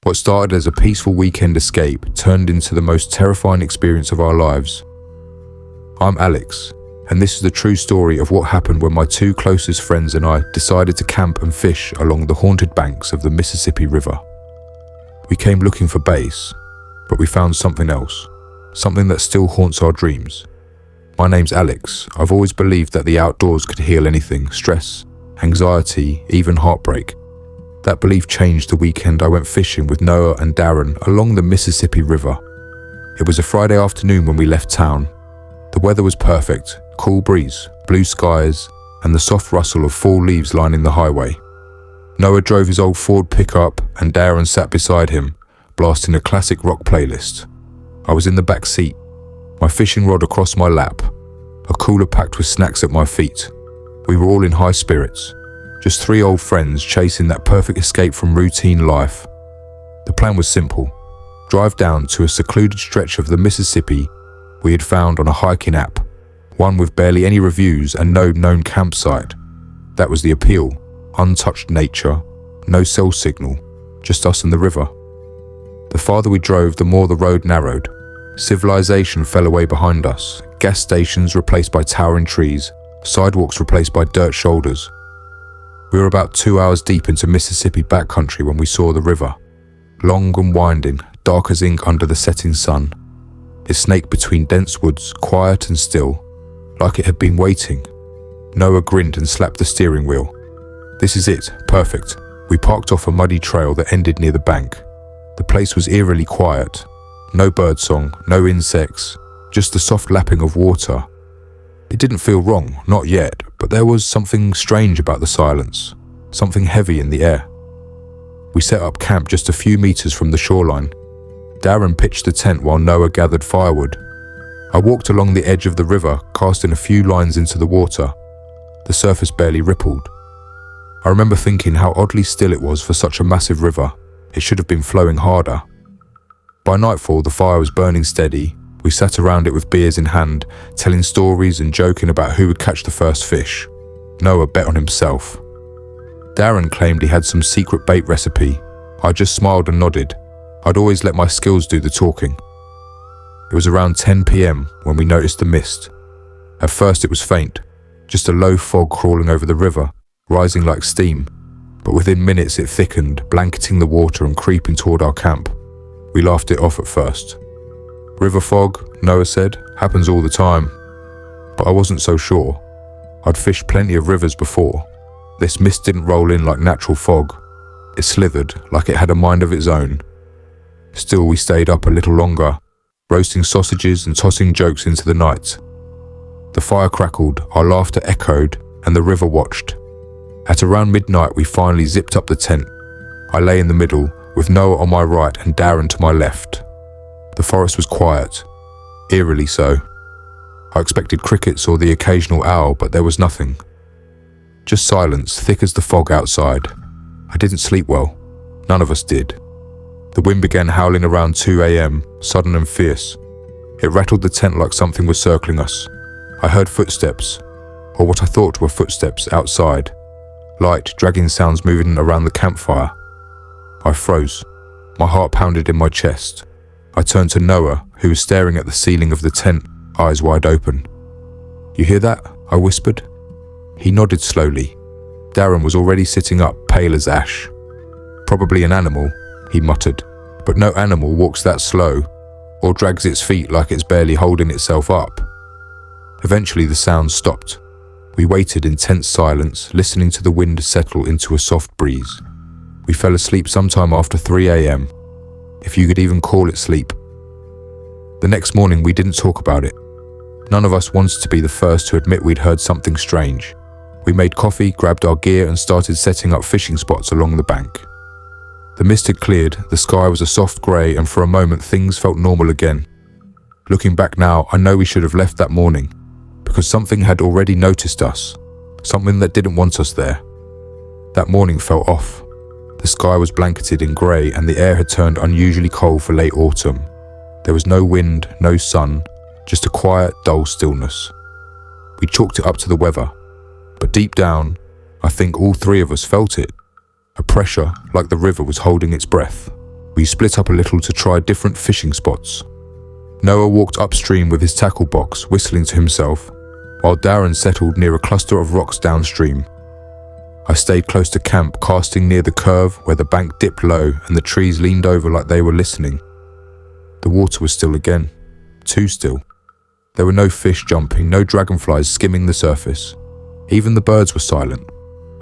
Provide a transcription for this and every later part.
What started as a peaceful weekend escape turned into the most terrifying experience of our lives. I'm Alex, and this is the true story of what happened when my two closest friends and I decided to camp and fish along the haunted banks of the Mississippi River. We came looking for base, but we found something else, something that still haunts our dreams. My name's Alex. I've always believed that the outdoors could heal anything, stress, anxiety, even heartbreak. That belief changed the weekend I went fishing with Noah and Darren along the Mississippi River. It was a Friday afternoon when we left town. The weather was perfect, cool breeze, blue skies, and the soft rustle of fall leaves lining the highway. Noah drove his old Ford pickup and Darren sat beside him, blasting a classic rock playlist. I was in the back seat, my fishing rod across my lap, a cooler packed with snacks at my feet. We were all in high spirits. Just three old friends chasing that perfect escape from routine life. The plan was simple. Drive down to a secluded stretch of the Mississippi we had found on a hiking app, one with barely any reviews and no known campsite. That was the appeal. Untouched nature, no cell signal, just us and the river. The farther we drove, the more the road narrowed. Civilization fell away behind us, gas stations replaced by towering trees, sidewalks replaced by dirt shoulders. We were about 2 hours deep into Mississippi backcountry when we saw the river. Long and winding, dark as ink under the setting sun. It snaked between dense woods, quiet and still, like it had been waiting. Noah grinned and slapped the steering wheel. This is it, perfect. We parked off a muddy trail that ended near the bank. The place was eerily quiet. No birdsong, no insects, just the soft lapping of water. It didn't feel wrong, not yet, but there was something strange about the silence, something heavy in the air. We set up camp just a few meters from the shoreline. Darren pitched the tent while Noah gathered firewood. I walked along the edge of the river, casting a few lines into the water. The surface barely rippled. I remember thinking how oddly still it was for such a massive river. It should have been flowing harder. By nightfall, the fire was burning steady. We sat around it with beers in hand, telling stories and joking about who would catch the first fish. Noah bet on himself. Darren claimed he had some secret bait recipe. I just smiled and nodded. I'd always let my skills do the talking. It was around 10 p.m. when we noticed the mist. At first it was faint, just a low fog crawling over the river, rising like steam. But within minutes it thickened, blanketing the water and creeping toward our camp. We laughed it off at first. River fog, Noah said, happens all the time. But I wasn't so sure. I'd fished plenty of rivers before. This mist didn't roll in like natural fog. It slithered like it had a mind of its own. Still, we stayed up a little longer, roasting sausages and tossing jokes into the night. The fire crackled, our laughter echoed, and the river watched. At around midnight, we finally zipped up the tent. I lay in the middle, with Noah on my right and Darren to my left. The forest was quiet, eerily so. I expected crickets or the occasional owl, but there was nothing. Just silence, thick as the fog outside. I didn't sleep well. None of us did. The wind began howling around 2 a.m., sudden and fierce. It rattled the tent like something was circling us. I heard footsteps, or what I thought were footsteps, outside. Light, dragging sounds moving around the campfire. I froze. My heart pounded in my chest. I turned to Noah, who was staring at the ceiling of the tent, eyes wide open. "You hear that?" I whispered. He nodded slowly. Darren was already sitting up, pale as ash. "Probably an animal," he muttered, "but no animal walks that slow, or drags its feet like it's barely holding itself up." Eventually the sound stopped. We waited in tense silence, listening to the wind settle into a soft breeze. We fell asleep sometime after 3 a.m., if you could even call it sleep. The next morning we didn't talk about it. None of us wanted to be the first to admit we'd heard something strange. We made coffee, grabbed our gear and started setting up fishing spots along the bank. The mist had cleared, the sky was a soft grey, and for a moment things felt normal again. Looking back now, I know we should have left that morning, because something had already noticed us, something that didn't want us there. That morning felt off. The sky was blanketed in grey and the air had turned unusually cold for late autumn. There was no wind, no sun, just a quiet, dull stillness. We chalked it up to the weather, but deep down, I think all three of us felt it. A pressure like the river was holding its breath. We split up a little to try different fishing spots. Noah walked upstream with his tackle box, whistling to himself, while Darren settled near a cluster of rocks downstream. I stayed close to camp, casting near the curve where the bank dipped low and the trees leaned over like they were listening. The water was still again, too still. There were no fish jumping, no dragonflies skimming the surface. Even the birds were silent.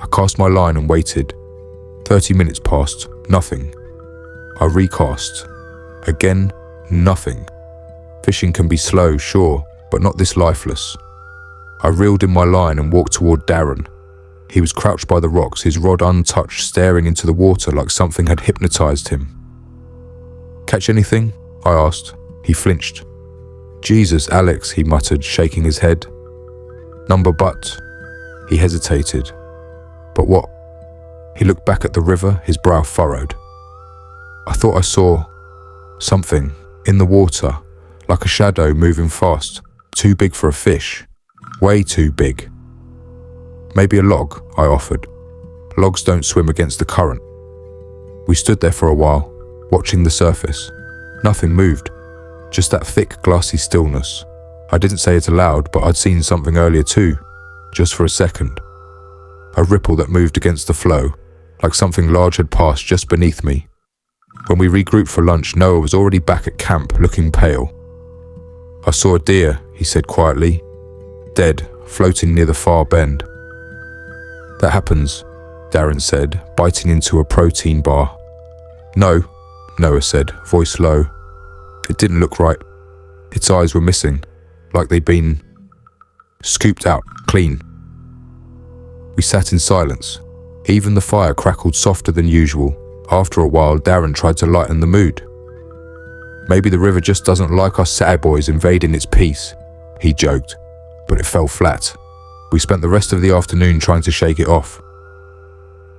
I cast my line and waited. 30 minutes passed, nothing. I recast. Again, nothing. Fishing can be slow, sure, but not this lifeless. I reeled in my line and walked toward Darren. He was crouched by the rocks, his rod untouched, staring into the water like something had hypnotized him. "Catch anything?" I asked. He flinched. "Jesus, Alex," he muttered, shaking his head. "Number but." He hesitated. "But what?" He looked back at the river, his brow furrowed. "I thought I saw something in the water, like a shadow moving fast, too big for a fish, way too big." "Maybe a log," I offered. "Logs don't swim against the current." We stood there for a while, watching the surface. Nothing moved, just that thick, glassy stillness. I didn't say it aloud, but I'd seen something earlier too, just for a second. A ripple that moved against the flow, like something large had passed just beneath me. When we regrouped for lunch, Noah was already back at camp, looking pale. "I saw a deer," he said quietly, "dead, floating near the far bend." "That happens," Darren said, biting into a protein bar. "No," Noah said, voice low. "It didn't look right. Its eyes were missing, like they'd been scooped out, clean." We sat in silence. Even the fire crackled softer than usual. After a while, Darren tried to lighten the mood. "Maybe the river just doesn't like us sad boys invading its peace," he joked, but it fell flat. We spent the rest of the afternoon trying to shake it off.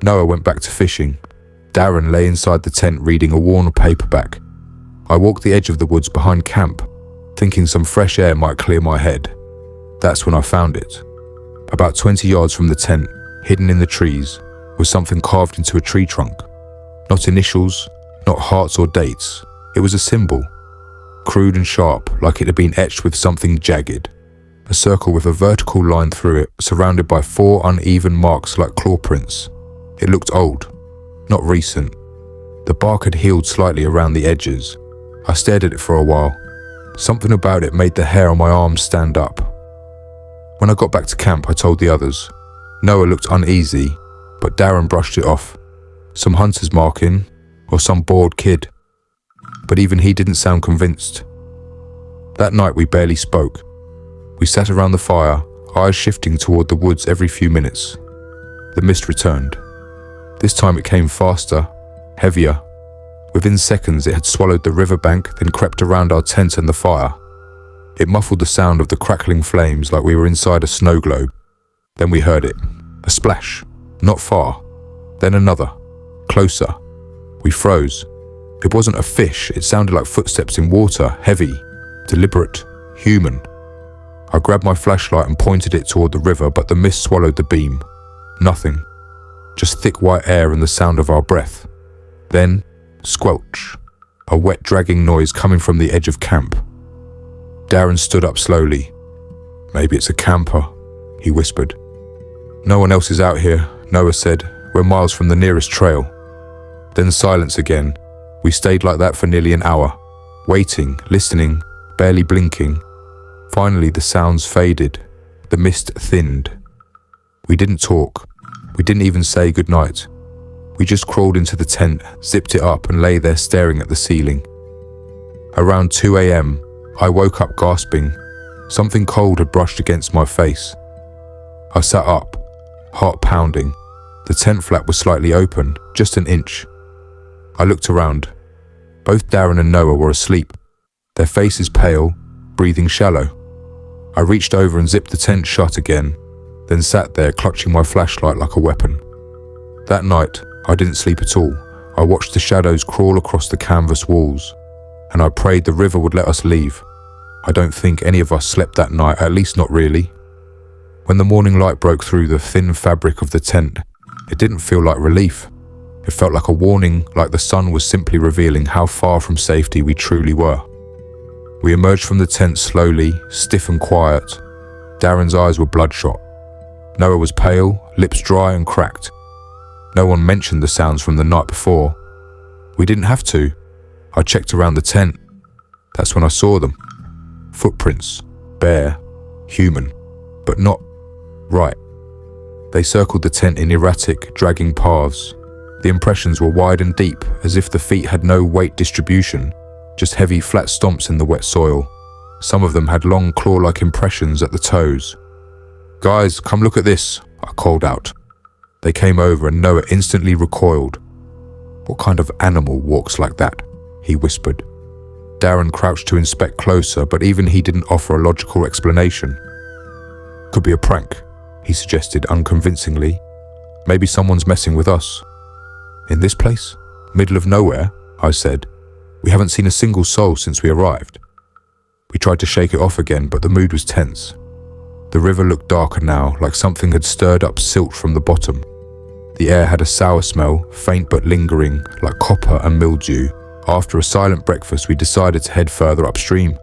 Noah went back to fishing. Darren lay inside the tent reading a worn paperback. I walked the edge of the woods behind camp, thinking some fresh air might clear my head. That's when I found it. About 20 yards from the tent, hidden in the trees, was something carved into a tree trunk. Not initials, not hearts or dates. It was a symbol, crude and sharp, like it had been etched with something jagged. A circle with a vertical line through it, surrounded by 4 uneven marks like claw prints. It looked old, not recent. The bark had healed slightly around the edges. I stared at it for a while. Something about it made the hair on my arms stand up. When I got back to camp, I told the others. Noah looked uneasy, but Darren brushed it off. Some hunter's marking, or some bored kid. But even he didn't sound convinced. That night we barely spoke. We sat around the fire, eyes shifting toward the woods every few minutes. The mist returned. This time it came faster, heavier. Within seconds it had swallowed the riverbank, then crept around our tent and the fire. It muffled the sound of the crackling flames like we were inside a snow globe. Then we heard it. A splash, not far. Then another, closer. We froze. It wasn't a fish, it sounded like footsteps in water, heavy, deliberate, human. I grabbed my flashlight and pointed it toward the river, but the mist swallowed the beam. Nothing. Just thick white air and the sound of our breath. Then, squelch. A wet dragging noise coming from the edge of camp. Darren stood up slowly. "Maybe it's a camper," he whispered. "No one else is out here," Noah said. "We're miles from the nearest trail." Then silence again. We stayed like that for nearly an hour, waiting, listening, barely blinking. Finally the sounds faded. The mist thinned. We didn't talk. We didn't even say goodnight. We just crawled into the tent, zipped it up and lay there staring at the ceiling. Around 2 a.m, I woke up gasping. Something cold had brushed against my face. I sat up, heart pounding. The tent flap was slightly open, just an inch. I looked around. Both Darren and Noah were asleep, their faces pale, breathing shallow. I reached over and zipped the tent shut again, then sat there clutching my flashlight like a weapon. That night, I didn't sleep at all. I watched the shadows crawl across the canvas walls, and I prayed the river would let us leave. I don't think any of us slept that night, at least not really. When the morning light broke through the thin fabric of the tent, it didn't feel like relief. It felt like a warning, like the sun was simply revealing how far from safety we truly were. We emerged from the tent slowly, stiff and quiet. Darren's eyes were bloodshot. Noah was pale, lips dry and cracked. No one mentioned the sounds from the night before. We didn't have to. I checked around the tent. That's when I saw them. Footprints, bare, human, but not right. They circled the tent in erratic, dragging paths. The impressions were wide and deep, as if the feet had no weight distribution, just heavy, flat stomps in the wet soil. Some of them had long, claw-like impressions at the toes. "Guys, come look at this," I called out. They came over and Noah instantly recoiled. "What kind of animal walks like that?" he whispered. Darren crouched to inspect closer, but even he didn't offer a logical explanation. "Could be a prank," he suggested unconvincingly. "Maybe someone's messing with us." "In this place? Middle of nowhere?" I said. "We haven't seen a single soul since we arrived." We tried to shake it off again, but the mood was tense. The river looked darker now, like something had stirred up silt from the bottom. The air had a sour smell, faint but lingering, like copper and mildew. After a silent breakfast, we decided to head further upstream,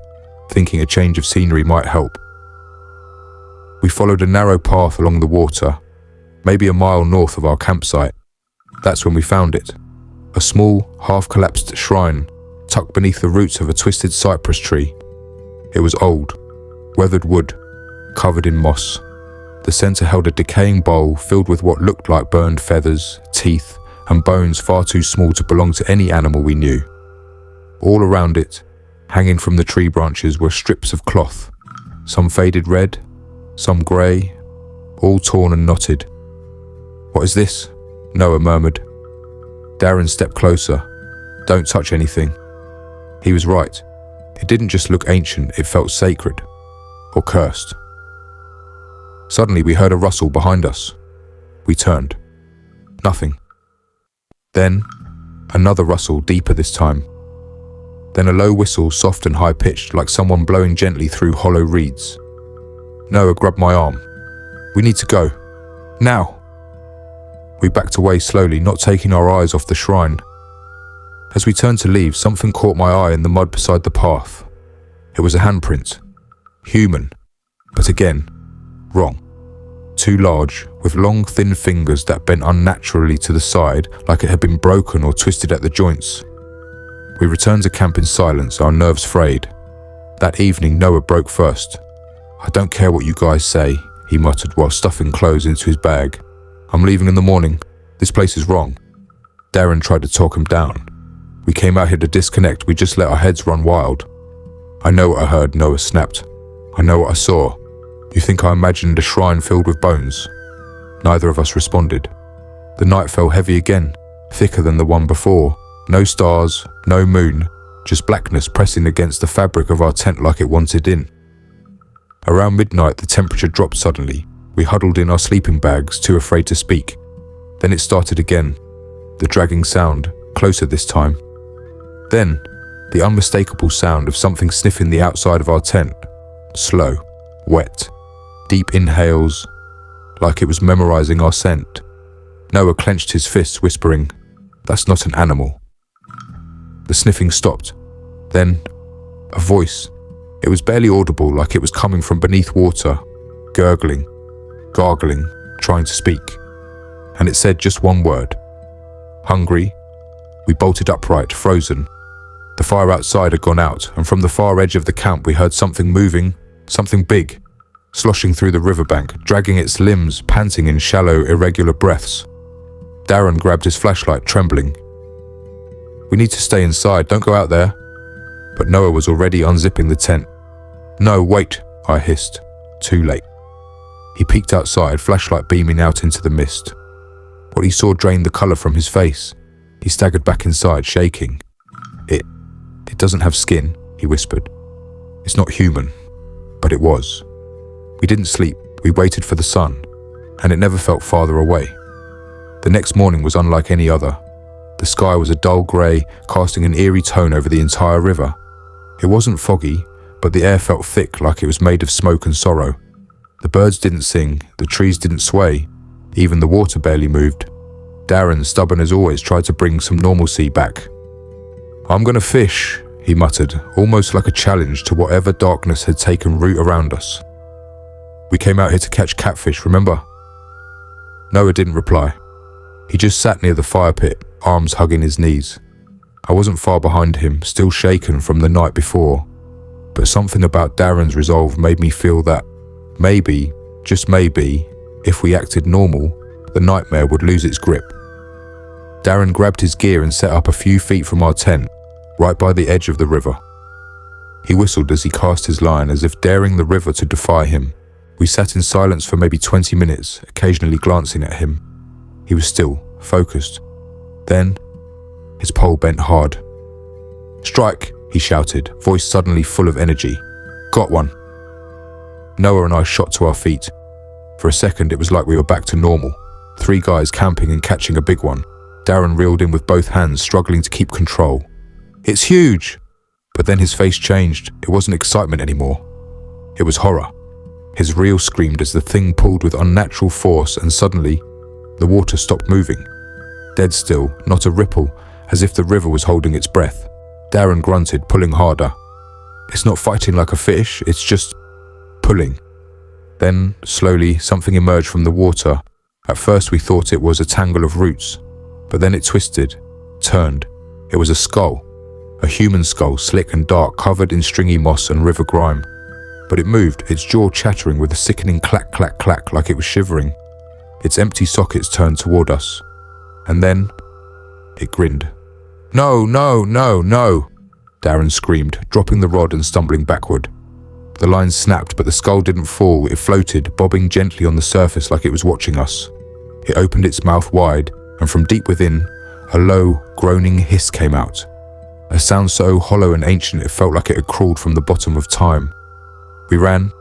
thinking a change of scenery might help. We followed a narrow path along the water, maybe a mile north of our campsite. That's when we found it. A small, half-collapsed shrine, tucked beneath the roots of a twisted cypress tree. It was old, weathered wood, covered in moss. The center held a decaying bowl filled with what looked like burned feathers, teeth, and bones far too small to belong to any animal we knew. All around it, hanging from the tree branches, were strips of cloth, some faded red, some grey, all torn and knotted. "What is this?" Noah murmured. Darren stepped closer. "Don't touch anything." He was right. It didn't just look ancient, it felt sacred, or cursed. Suddenly we heard a rustle behind us. We turned. Nothing. Then, another rustle, deeper this time. Then a low whistle, soft and high-pitched, like someone blowing gently through hollow reeds. Noah grabbed my arm. "We need to go. Now!" We backed away slowly, not taking our eyes off the shrine. As we turned to leave, something caught my eye in the mud beside the path. It was a handprint. Human. But again, wrong. Too large, with long, thin fingers that bent unnaturally to the side, like it had been broken or twisted at the joints. We returned to camp in silence, our nerves frayed. That evening, Noah broke first. "I don't care what you guys say," he muttered while stuffing clothes into his bag. "I'm leaving in the morning. This place is wrong." Darren tried to talk him down. "We came out here to disconnect. We just let our heads run wild." "I know what I heard," Noah snapped. "I know what I saw. You think I imagined a shrine filled with bones?" Neither of us responded. The night fell heavy again, thicker than the one before. No stars, no moon, just blackness pressing against the fabric of our tent like it wanted in. Around midnight, the temperature dropped suddenly. We huddled in our sleeping bags, too afraid to speak. Then it started again, the dragging sound, closer this time. Then, the unmistakable sound of something sniffing the outside of our tent. Slow, wet, deep inhales, like it was memorizing our scent. Noah clenched his fists, whispering, "That's not an animal." The sniffing stopped. Then, a voice. It was barely audible, like it was coming from beneath water, gurgling, gargling, trying to speak. And it said just one word. "Hungry." We bolted upright, frozen. The fire outside had gone out, and from the far edge of the camp we heard something moving, something big, sloshing through the riverbank, dragging its limbs, panting in shallow, irregular breaths. Darren grabbed his flashlight, trembling. "We need to stay inside, don't go out there." But Noah was already unzipping the tent. "No, wait," I hissed. Too late. He peeked outside, flashlight beaming out into the mist. What he saw drained the colour from his face. He staggered back inside, shaking. It doesn't have skin," he whispered. "It's not human." But it was. We didn't sleep, we waited for the sun, and it never felt farther away. The next morning was unlike any other. The sky was a dull grey, casting an eerie tone over the entire river. It wasn't foggy, but the air felt thick, like it was made of smoke and sorrow. The birds didn't sing, the trees didn't sway, even the water barely moved. Darren, stubborn as always, tried to bring some normalcy back. "I'm gonna fish," he muttered, almost like a challenge to whatever darkness had taken root around us. "We came out here to catch catfish, remember?" Noah didn't reply. He just sat near the fire pit, arms hugging his knees. I wasn't far behind him, still shaken from the night before, but something about Darren's resolve made me feel that maybe, just maybe, if we acted normal, the nightmare would lose its grip. Darren grabbed his gear and set up a few feet from our tent, right by the edge of the river. He whistled as he cast his line, as if daring the river to defy him. We sat in silence for maybe 20 minutes, occasionally glancing at him. He was still, focused. Then, his pole bent hard. "Strike!" he shouted, voice suddenly full of energy. "Got one!" Noah and I shot to our feet. For a second, it was like we were back to normal. 3 guys camping and catching a big one. Darren reeled in with both hands, struggling to keep control. "It's huge!" But then his face changed. It wasn't excitement anymore. It was horror. His reel screamed as the thing pulled with unnatural force, and suddenly, the water stopped moving. Dead still, not a ripple, as if the river was holding its breath. Darren grunted, pulling harder. "It's not fighting like a fish, it's just pulling." Then, slowly, something emerged from the water. At first we thought it was a tangle of roots, but then it twisted, turned. It was a skull. A human skull, slick and dark, covered in stringy moss and river grime. But it moved, its jaw chattering with a sickening clack, clack, clack, like it was shivering. Its empty sockets turned toward us. And then, it grinned. "No, no, no, no!" Darren screamed, dropping the rod and stumbling backward. The line snapped, but the skull didn't fall. It floated, bobbing gently on the surface like it was watching us. It opened its mouth wide, and from deep within, a low, groaning hiss came out. A sound so hollow and ancient it felt like it had crawled from the bottom of time. We ran.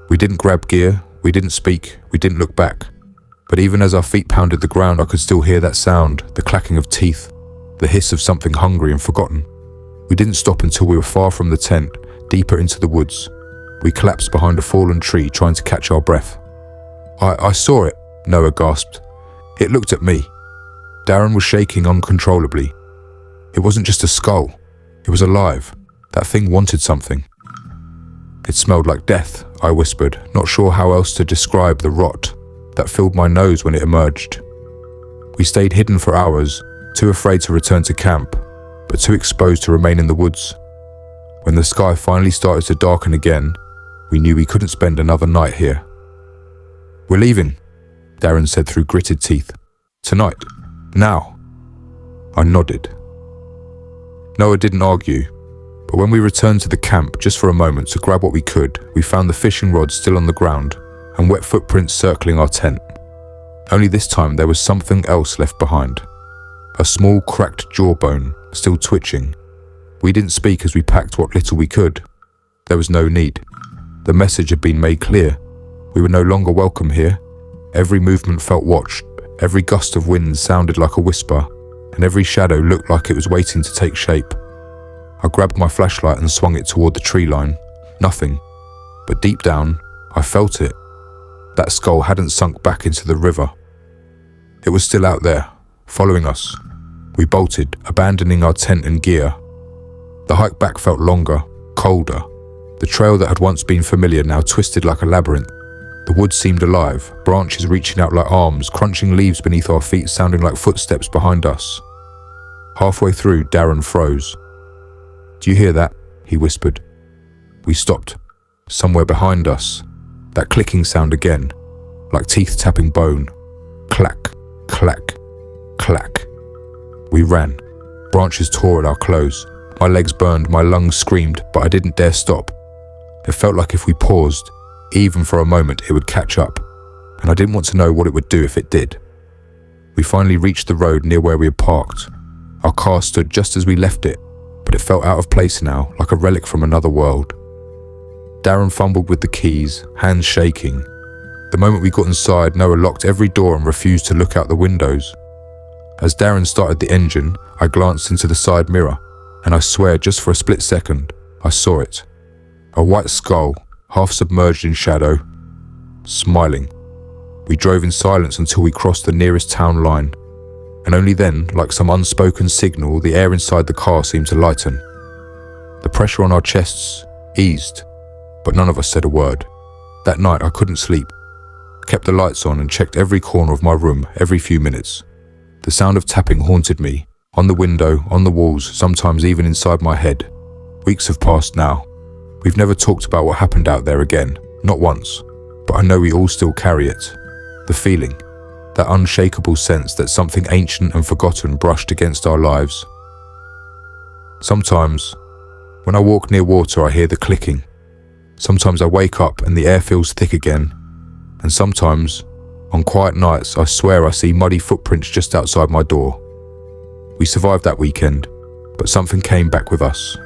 We didn't grab gear. We didn't speak. We didn't look back. But even as our feet pounded the ground, I could still hear that sound, the clacking of teeth, the hiss of something hungry and forgotten. We didn't stop until we were far from the tent, deeper into the woods. We collapsed behind a fallen tree, trying to catch our breath. I saw it," Noah gasped. "It looked at me." Darren was shaking uncontrollably. It wasn't just a skull. It was alive. That thing wanted something. "It smelled like death," I whispered, not sure how else to describe the rot that filled my nose when it emerged. We stayed hidden for hours, too afraid to return to camp, but too exposed to remain in the woods. When the sky finally started to darken again, we knew we couldn't spend another night here. "We're leaving," Darren said through gritted teeth. "Tonight. Now." I nodded. Noah didn't argue, but when we returned to the camp just for a moment to grab what we could, we found the fishing rod still on the ground and wet footprints circling our tent. Only this time there was something else left behind. A small cracked jawbone, still twitching. We didn't speak as we packed what little we could. There was no need. The message had been made clear. We were no longer welcome here. Every movement felt watched. Every gust of wind sounded like a whisper, and every shadow looked like it was waiting to take shape. I grabbed my flashlight and swung it toward the tree line. Nothing. But deep down, I felt it. That skull hadn't sunk back into the river. It was still out there, following us. We bolted, abandoning our tent and gear. The hike back felt longer, colder. The trail that had once been familiar now twisted like a labyrinth. The woods seemed alive, branches reaching out like arms, crunching leaves beneath our feet sounding like footsteps behind us. Halfway through, Darren froze. "Do you hear that?" he whispered. We stopped. Somewhere behind us, that clicking sound again, like teeth tapping bone. Clack, clack, clack. We ran. Branches tore at our clothes. My legs burned, my lungs screamed, but I didn't dare stop. It felt like if we paused, even for a moment, it would catch up, and I didn't want to know what it would do if it did. We finally reached the road near where we had parked. Our car stood just as we left it, but it felt out of place now, like a relic from another world. Darren fumbled with the keys, hands shaking. The moment we got inside, Noah locked every door and refused to look out the windows. As Darren started the engine, I glanced into the side mirror, and I swear just for a split second, I saw it. A white skull, half submerged in shadow, smiling. We drove in silence until we crossed the nearest town line. And only then, like some unspoken signal, the air inside the car seemed to lighten. The pressure on our chests eased, but none of us said a word. That night I couldn't sleep. I kept the lights on and checked every corner of my room every few minutes. The sound of tapping haunted me, on the window, on the walls, sometimes even inside my head. Weeks have passed now. We've never talked about what happened out there again, not once, but I know we all still carry it. The feeling, that unshakable sense that something ancient and forgotten brushed against our lives. Sometimes, when I walk near water, I hear the clicking. Sometimes I wake up and the air feels thick again. And sometimes, on quiet nights, I swear I see muddy footprints just outside my door. We survived that weekend, but something came back with us.